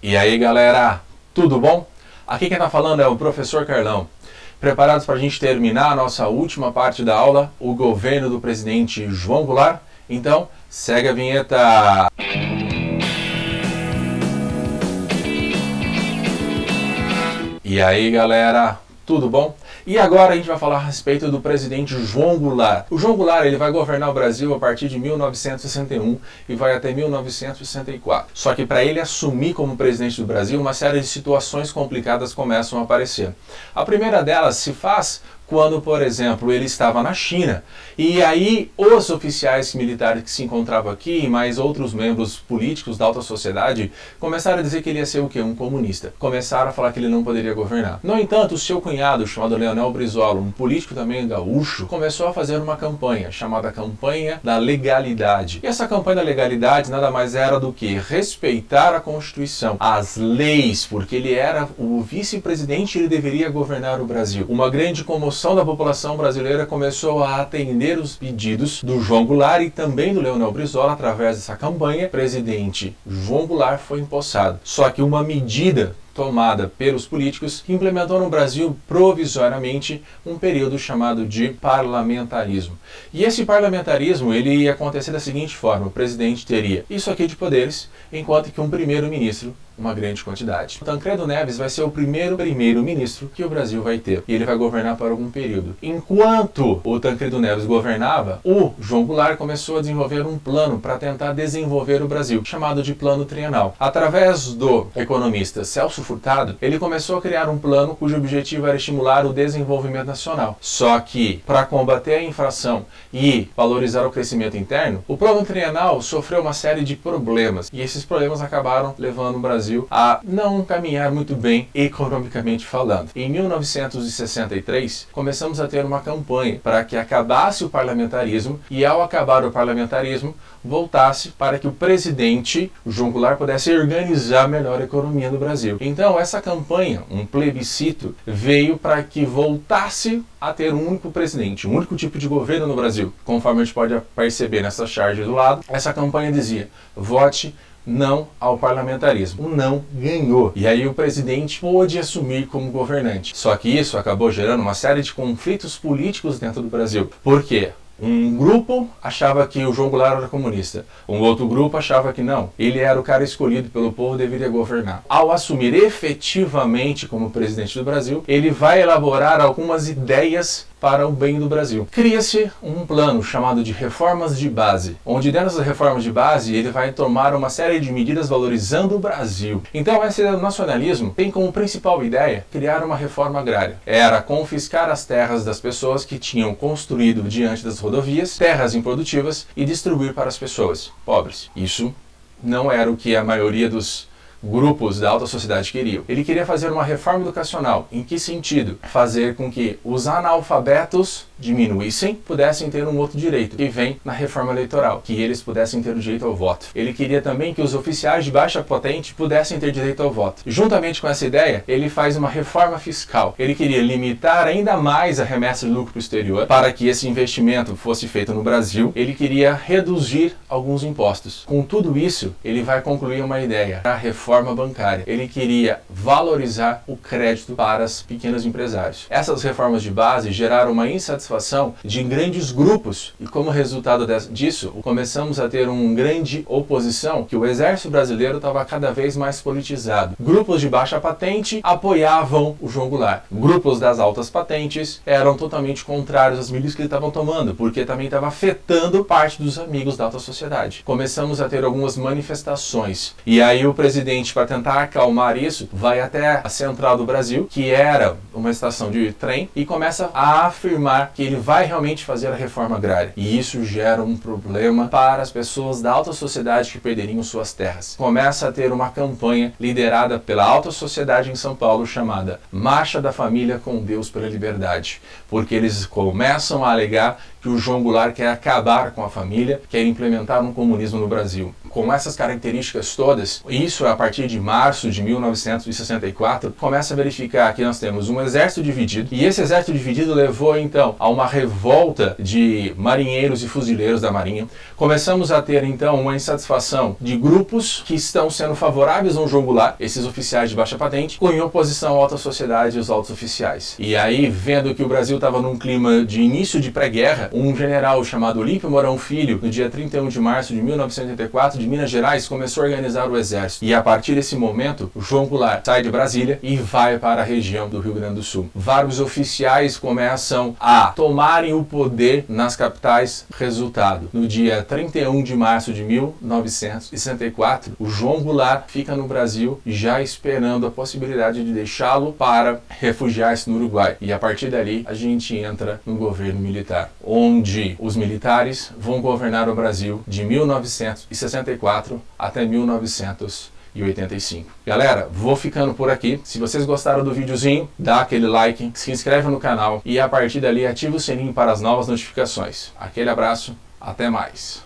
E aí galera, tudo bom? Aqui quem tá falando é o professor Carlão. Preparados para a gente terminar a nossa última parte da aula, o governo do presidente João Goulart? Então, segue a vinheta! E aí galera, tudo bom? E agora a gente vai falar a respeito do presidente João Goulart. O João Goulart ele vai governar o Brasil a partir de 1961 e vai até 1964. Só que para ele assumir como presidente do Brasil, uma série de situações complicadas começam a aparecer. A primeira delas se faz quando, por exemplo, ele estava na China. E aí os oficiais militares que se encontravam aqui, e mais outros membros políticos da alta sociedade, começaram a dizer que ele ia ser o quê? Um comunista. Começaram a falar que ele não poderia governar. No entanto, o seu cunhado, chamado Leonel Brizola, um político também gaúcho, começou a fazer uma campanha, chamada Campanha da Legalidade. E essa campanha da legalidade nada mais era do que respeitar a Constituição, as leis, porque ele era o vice-presidente e ele deveria governar o Brasil. Uma grande comoção da população brasileira começou a atender os pedidos do João Goulart e também do Leonel Brizola. Através dessa campanha, o presidente João Goulart foi empossado. Só que uma medida tomada pelos políticos implementou no Brasil provisoriamente um período chamado de parlamentarismo. E esse parlamentarismo ele ia acontecer da seguinte forma: o presidente teria isso aqui de poderes, enquanto que um primeiro-ministro uma grande quantidade. O Tancredo Neves vai ser o primeiro-ministro que o Brasil vai ter. E ele vai governar por algum período. Enquanto o Tancredo Neves governava, o João Goulart começou a desenvolver um plano para tentar desenvolver o Brasil, chamado de Plano Trienal. Através do economista Celso Furtado, ele começou a criar um plano cujo objetivo era estimular o desenvolvimento nacional. Só que, para combater a inflação e valorizar o crescimento interno, o Plano Trienal sofreu uma série de problemas. E esses problemas acabaram levando o Brasil a não caminhar muito bem economicamente falando. Em 1963, começamos a ter uma campanha para que acabasse o parlamentarismo e, ao acabar o parlamentarismo, voltasse para que o presidente João Goulart pudesse organizar melhor a economia do Brasil. Então, essa campanha, um plebiscito, veio para que voltasse a ter um único presidente, um único tipo de governo no Brasil. Conforme a gente pode perceber nessa charge do lado, essa campanha dizia: vote não ao parlamentarismo. O não ganhou. E aí o presidente pôde assumir como governante. Só que isso acabou gerando uma série de conflitos políticos dentro do Brasil. Por quê? Um grupo achava que o João Goulart era comunista. Um outro grupo achava que não. Ele era o cara escolhido pelo povo, deveria governar. Ao assumir efetivamente como presidente do Brasil, ele vai elaborar algumas ideias para o bem do Brasil. Cria-se um plano chamado de reformas de base, onde dentro das reformas de base ele vai tomar uma série de medidas valorizando o Brasil. Então esse nacionalismo tem como principal ideia criar uma reforma agrária. Era confiscar as terras das pessoas que tinham construído diante das rodovias, terras improdutivas, e distribuir para as pessoas pobres. Isso não era o que a maioria dos grupos da alta sociedade queriam. Ele queria fazer uma reforma educacional. Em que sentido? Fazer com que os analfabetos diminuíssem, pudessem ter um outro direito, que vem na reforma eleitoral, que eles pudessem ter o direito ao voto. Ele queria também que os oficiais de baixa patente pudessem ter direito ao voto. Juntamente com essa ideia, ele faz uma reforma fiscal. Ele queria limitar ainda mais a remessa de lucro para o exterior, para que esse investimento fosse feito no Brasil. Ele queria reduzir alguns impostos. Com tudo isso, ele vai concluir uma ideia: a reforma bancária. Ele queria valorizar o crédito para os pequenos empresários. Essas reformas de base geraram uma insatisfação de grandes grupos e, como resultado disso, começamos a ter uma grande oposição, que o exército brasileiro estava cada vez mais politizado. Grupos de baixa patente apoiavam o João Goulart. Grupos das altas patentes eram totalmente contrários às medidas que ele estava tomando, porque também estava afetando parte dos amigos da alta sociedade. Começamos a ter algumas manifestações. E aí o presidente, para tentar acalmar isso, vai até a Central do Brasil, que era uma estação de trem, e começa a afirmar que ele vai realmente fazer a reforma agrária. E isso gera um problema para as pessoas da alta sociedade que perderiam suas terras. Começa a ter uma campanha liderada pela alta sociedade em São Paulo, chamada Marcha da Família com Deus pela Liberdade, porque eles começam a alegar que o João Goulart quer acabar com a família, quer implementar um comunismo no Brasil. com essas características todas, isso a partir de março de 1964, começa a verificar que nós temos um exército dividido, e esse exército dividido levou então a uma revolta de marinheiros e fuzileiros da Marinha. Começamos a ter então uma insatisfação de grupos que estão sendo favoráveis ao João Goulart, esses oficiais de baixa patente, em oposição à alta sociedade e os altos oficiais. E aí, vendo que o Brasil estava num clima de início de pré-guerra, um general chamado Olímpio Mourão Filho, no dia 31 de março de 1984, de Minas Gerais, começou a organizar o exército. E a partir desse momento, o João Goulart sai de Brasília e vai para a região do Rio Grande do Sul. Vários oficiais começam a tomarem o poder nas capitais. Resultado, no dia 31 de março de 1964, o João Goulart fica no Brasil já esperando a possibilidade de deixá-lo para refugiar-se no Uruguai. E a partir dali, a gente entra no governo militar, onde os militares vão governar o Brasil de 1964 até 1985. Galera, vou ficando por aqui. Se vocês gostaram do videozinho, dá aquele like, se inscreve no canal e a partir dali ativa o sininho para as novas notificações. Aquele abraço, até mais.